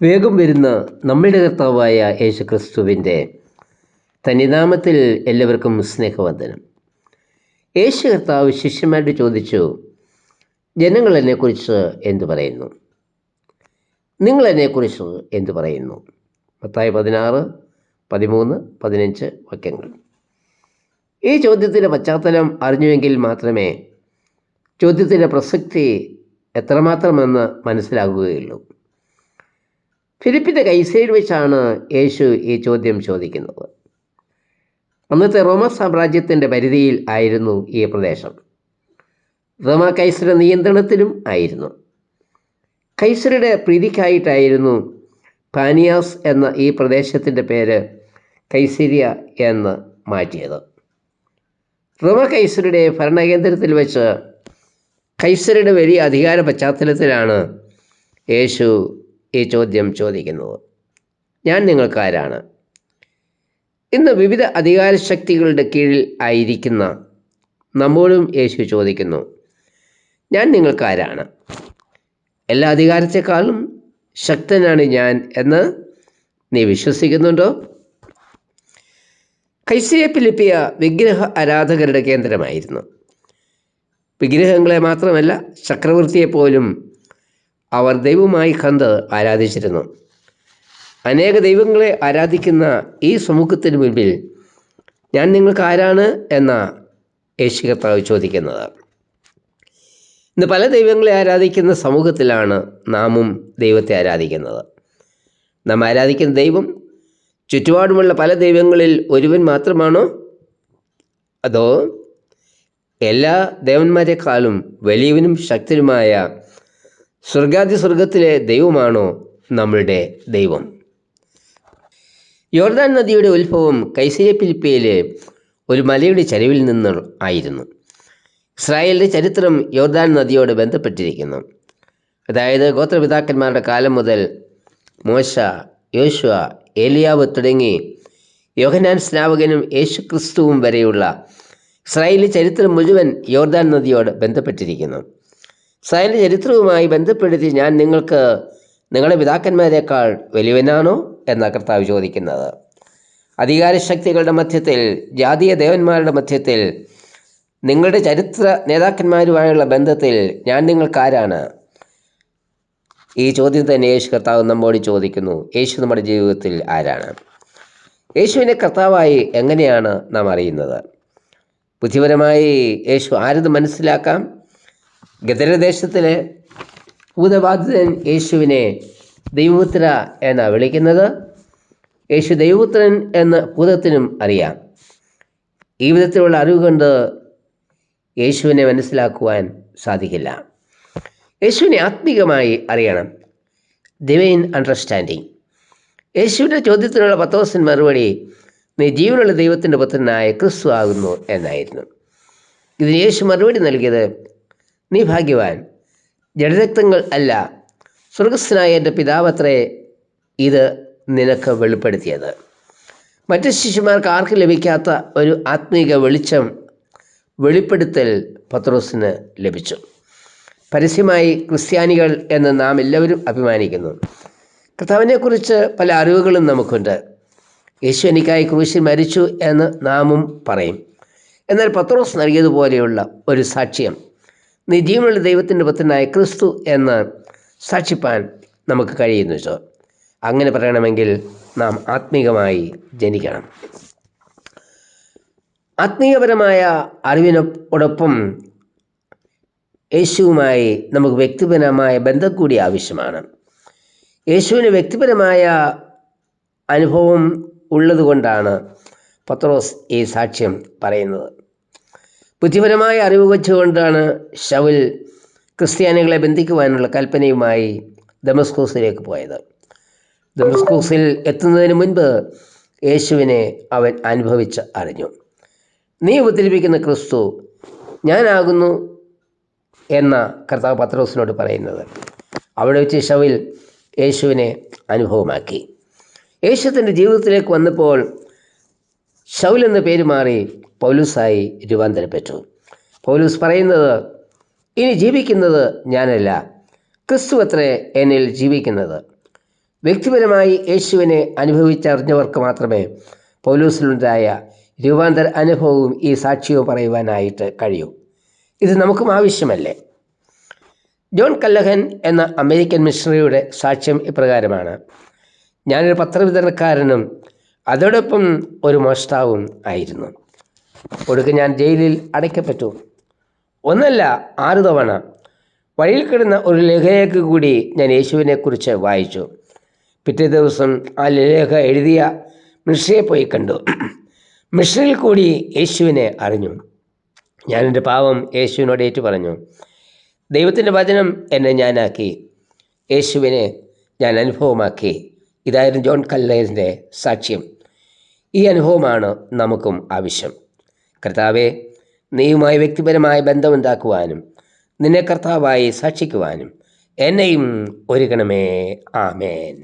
വേഗം വരുന്ന നമ്മുടെ കർത്താവായ യേശു ക്രിസ്തുവിൻ്റെ തനിനാമത്തിൽ എല്ലാവർക്കും സ്നേഹവന്ദനം. യേശു കർത്താവ് ശിഷ്യന്മാരോട് ചോദിച്ചു, ജനങ്ങൾ എന്നെക്കുറിച്ച് എന്തു പറയുന്നു? നിങ്ങൾ എന്നെക്കുറിച്ച് എന്തു പറയുന്നു? മത്തായി 16, 13, 15 വാക്യങ്ങൾ. ഈ ചോദ്യത്തിൻ്റെ പശ്ചാത്തലം അറിഞ്ഞുവെങ്കിൽ മാത്രമേ ചോദ്യത്തിൻ്റെ പ്രസക്തി എത്രമാത്രമെന്ന് മനസ്സിലാകുകയുള്ളൂ. ഫിലിപ്പിൻ്റെ കൈസയിൽ വെച്ചാണ് യേശു ഈ ചോദ്യം ചോദിക്കുന്നത്. അന്നത്തെ റോമ സാമ്രാജ്യത്തിൻ്റെ പരിധിയിൽ ആയിരുന്നു ഈ പ്രദേശം. റോമ കൈസരുടെ നിയന്ത്രണത്തിലും ആയിരുന്നു. കൈസരുടെ പ്രീതിക്കായിട്ടായിരുന്നു പാനിയാസ് എന്ന ഈ പ്രദേശത്തിൻ്റെ പേര് കൈസരിയ എന്ന് മാറ്റിയത്. റോമ കൈസരുടെ ഭരണകേന്ദ്രത്തിൽ വെച്ച് കൈസരുടെ വലിയ അധികാര പശ്ചാത്തലത്തിലാണ് യേശു ഈ ചോദ്യം ചോദിക്കുന്നത്. ഞാൻ നിങ്ങൾക്കാരാണ്? ഇന്ന് വിവിധ അധികാര ശക്തികളുടെ കീഴിൽ ആയിരിക്കുന്ന നമ്മോടും യേശു ചോദിക്കുന്നു, ഞാൻ നിങ്ങൾക്കാരാണ്? എല്ലാ അധികാരത്തെക്കാളും ശക്തനാണ് ഞാൻ എന്ന് നീ വിശ്വസിക്കുന്നുണ്ടോ? കൈസരിയ ഫിലിപ്പിയ വിഗ്രഹ ആരാധകരുടെ കേന്ദ്രമായിരുന്നു. വിഗ്രഹങ്ങളെ മാത്രമല്ല, ചക്രവർത്തിയെപ്പോലും അവർ ദൈവമായി കണ്ട് ആരാധിച്ചിരുന്നു. അനേക ദൈവങ്ങളെ ആരാധിക്കുന്ന ഈ സമൂഹത്തിന് മുൻപിൽ ഞാൻ നിങ്ങൾക്ക് ആരാണ് എന്ന യേശു കർത്താവ് ചോദിക്കുന്നത്. ഇന്ന് പല ദൈവങ്ങളെ ആരാധിക്കുന്ന സമൂഹത്തിലാണ് നാമും ദൈവത്തെ ആരാധിക്കുന്നത്. നാം ആരാധിക്കുന്ന ദൈവം ചുറ്റുപാടുമുള്ള പല ദൈവങ്ങളിൽ ഒരുവൻ മാത്രമാണോ? അതോ എല്ലാ ദേവന്മാരെക്കാളും വലിയവനും ശക്തനുമായ സ്വർഗത്തിലെ ദൈവമാണോ നമ്മളുടെ ദൈവം? യോർദാൻ നദിയുടെ ഉത്ഭവം കൈസരിയ ഫിലിപ്പിയിലെ ഒരു മലയുടെ ചരിവിൽ നിന്ന് ആയിരുന്നു. ഇസ്രായേലിൻ്റെ ചരിത്രം യോർദാൻ നദിയോട് ബന്ധപ്പെട്ടിരിക്കുന്നു. അതായത് ഗോത്രപിതാക്കന്മാരുടെ കാലം മുതൽ മോശ, യോശുവ, ഏലിയാവ് തുടങ്ങി യോഹന്നാൻ സ്നാപകനും യേശു ക്രിസ്തുവും വരെയുള്ള ഇസ്രായേലിൻ്റെ ചരിത്രം മുഴുവൻ യോർദാൻ നദിയോട് ബന്ധപ്പെട്ടിരിക്കുന്നു. ഇസ്രായേലിൻ്റെ ചരിത്രവുമായി ബന്ധപ്പെടുത്തി ഞാൻ നിങ്ങൾക്ക് നിങ്ങളുടെ പിതാക്കന്മാരെക്കാൾ വലിയവനാണോ എന്ന കർത്താവ് ചോദിക്കുന്നത്. അധികാരശക്തികളുടെ മധ്യത്തിൽ, ജാതീയ ദേവന്മാരുടെ മധ്യത്തിൽ, നിങ്ങളുടെ ചരിത്ര നേതാക്കന്മാരുമായുള്ള ബന്ധത്തിൽ ഞാൻ നിങ്ങൾക്കാരാണ്? ഈ ചോദ്യം തന്നെ യേശു കർത്താവ് നമ്മോട് ചോദിക്കുന്നു. യേശു നമ്മുടെ ജീവിതത്തിൽ ആരാണ്? യേശുവിനെ കർത്താവായി എങ്ങനെയാണ് നാം അറിയുന്നത്? ബുദ്ധിപരമായി യേശു ആരെന്ന് മനസ്സിലാക്കാം. ഗദരദേശത്തിലെ ഭൂതബാധിതൻ യേശുവിനെ ദൈവപുത്ര എന്നാണ് വിളിക്കുന്നത്. യേശു ദൈവപുത്രൻ എന്ന് ഭൂതത്തിനും അറിയാം. ഈ വിധത്തിലുള്ള അറിവ് കൊണ്ട് യേശുവിനെ മനസ്സിലാക്കുവാൻ സാധിക്കില്ല. യേശുവിനെ ആത്മീകമായി അറിയണം. Divine understanding. യേശുവിൻ്റെ ചോദ്യത്തിനുള്ള പത്രോസിൻ്റെ മറുപടി, നീ ജീവനുള്ള ദൈവത്തിൻ്റെ പുത്രനായ ക്രിസ്തു ആകുന്നു എന്നായിരുന്നു. ഇതിന് യേശു മറുപടി നൽകിയത്, നീ ഭാഗ്യവാൻ, ജഡരക്തങ്ങൾ അല്ല, സ്വർഗസ്ഥനായ എൻ്റെ പിതാവത്രേ ഇത് നിനക്ക് വെളിപ്പെടുത്തിയത്. മറ്റ് ശിഷ്യന്മാർക്ക് ആർക്കും ലഭിക്കാത്ത ഒരു ആത്മീക വെളിപ്പെടുത്തൽ പത്രോസിന് ലഭിച്ചു. പരസ്യമായി ക്രിസ്ത്യാനികൾ എന്ന് നാം എല്ലാവരും അഭിമാനിക്കുന്നു. കർത്താവിനെക്കുറിച്ച് പല അറിവുകളും നമുക്കുണ്ട്. യേശു എനിക്കായി ക്രൂശിൽ മരിച്ചു എന്ന് നാമും പറയും. എന്നാൽ പത്രോസ് നൽകിയതുപോലെയുള്ള ഒരു സാക്ഷ്യം, നീ ജീവനുള്ള ദൈവത്തിൻ്റെ പുത്രനായ ക്രിസ്തു എന്ന് സാക്ഷിപ്പാൻ നമുക്ക് കഴിയുന്നു വെച്ചോ. അങ്ങനെ പറയണമെങ്കിൽ നാം ആത്മീകമായി ജനിക്കണം. ആത്മീയപരമായ അറിവിനോടൊപ്പം യേശുവുമായി നമുക്ക് വ്യക്തിപരമായ ബന്ധം കൂടി ആവശ്യമാണ്. യേശുവിന് വ്യക്തിപരമായ അനുഭവം ഉള്ളതുകൊണ്ടാണ് പത്രോസ് ഈ സാക്ഷ്യം പറയുന്നത്. ബുദ്ധിപരമായ അറിവ് വെച്ചുകൊണ്ടാണ് ശൗൽ ക്രിസ്ത്യാനികളെ ബന്ധിക്കുവാനുള്ള കൽപ്പനയുമായി ദമസ്കോസിലേക്ക് പോയത്. ദമസ്കോസിൽ എത്തുന്നതിന് മുൻപ് യേശുവിനെ അവൻ അനുഭവിച്ച് അറിഞ്ഞു. നീ ഉപദ്രവിക്കുന്ന ക്രിസ്തു ഞാനാകുന്നു എന്ന കർത്താവ് പത്രോസിനോട് പറയുന്നത്. അവിടെ വെച്ച് ശൗൽ യേശുവിനെ അനുഭവമാക്കി. യേശു തൻ്റെ ജീവിതത്തിലേക്ക് വന്നപ്പോൾ ശൗൽ എന്ന പേര് മാറി പൗലൂസായി രൂപാന്തരപ്പെട്ടു. പൗലൂസ് പറയുന്നത്, ഇനി ജീവിക്കുന്നത് ഞാനല്ല, ക്രിസ്തു അത്രേ എന്നിൽ ജീവിക്കുന്നത്. വ്യക്തിപരമായി യേശുവിനെ അനുഭവിച്ചറിഞ്ഞവർക്ക് മാത്രമേ പൗലോസിലുണ്ടായ രൂപാന്തര അനുഭവവും ഈ സാക്ഷ്യവും പറയുവാനായിട്ട് കഴിയൂ. ഇത് നമുക്കും ആവശ്യമല്ലേ? ജോൺ കല്ലഹൻ എന്ന അമേരിക്കൻ മിഷണറിയുടെ സാക്ഷ്യം ഇപ്രകാരമാണ്: ഞാനൊരു പത്രവിതരണക്കാരനും അതോടൊപ്പം ഒരു മോഷ്ടാവും ആയിരുന്നു. ഒടുക്കം ഞാൻ ജയിലിൽ അടയ്ക്കപ്പെട്ടു. 1 അല്ല 6 തവണ. വഴിയിൽ കിടന്ന ഒരു ലേഖയ്ക്ക് കൂടി ഞാൻ യേശുവിനെക്കുറിച്ച് വായിച്ചു. പിറ്റേ ദിവസം ആ ലേഖ എഴുതിയ മിഷണറിയെ പോയി കണ്ടു. മിഷണറിൽ കൂടി യേശുവിനെ അറിഞ്ഞു. ഞാൻ എൻ്റെ പാവം യേശുവിനോട് ഏറ്റു പറഞ്ഞു. ദൈവത്തിൻ്റെ വചനം എന്നെ ഞാനാക്കി, യേശുവിനെ ഞാൻ അനുഭവമാക്കി. ഇതായിരുന്നു ജോൺ കല്ലഹൻ്റെ സാക്ഷ്യം. ഈ അനുഭവമാണ് നമുക്കും ആവശ്യം. കർത്താവെ, നീയുമായി വ്യക്തിപരമായ ബന്ധമുണ്ടാക്കുവാനും നിന്നെ കർത്താവായി സാക്ഷിക്കുവാനും എന്നെയും ഒരുക്കണമേ. ആമേൻ.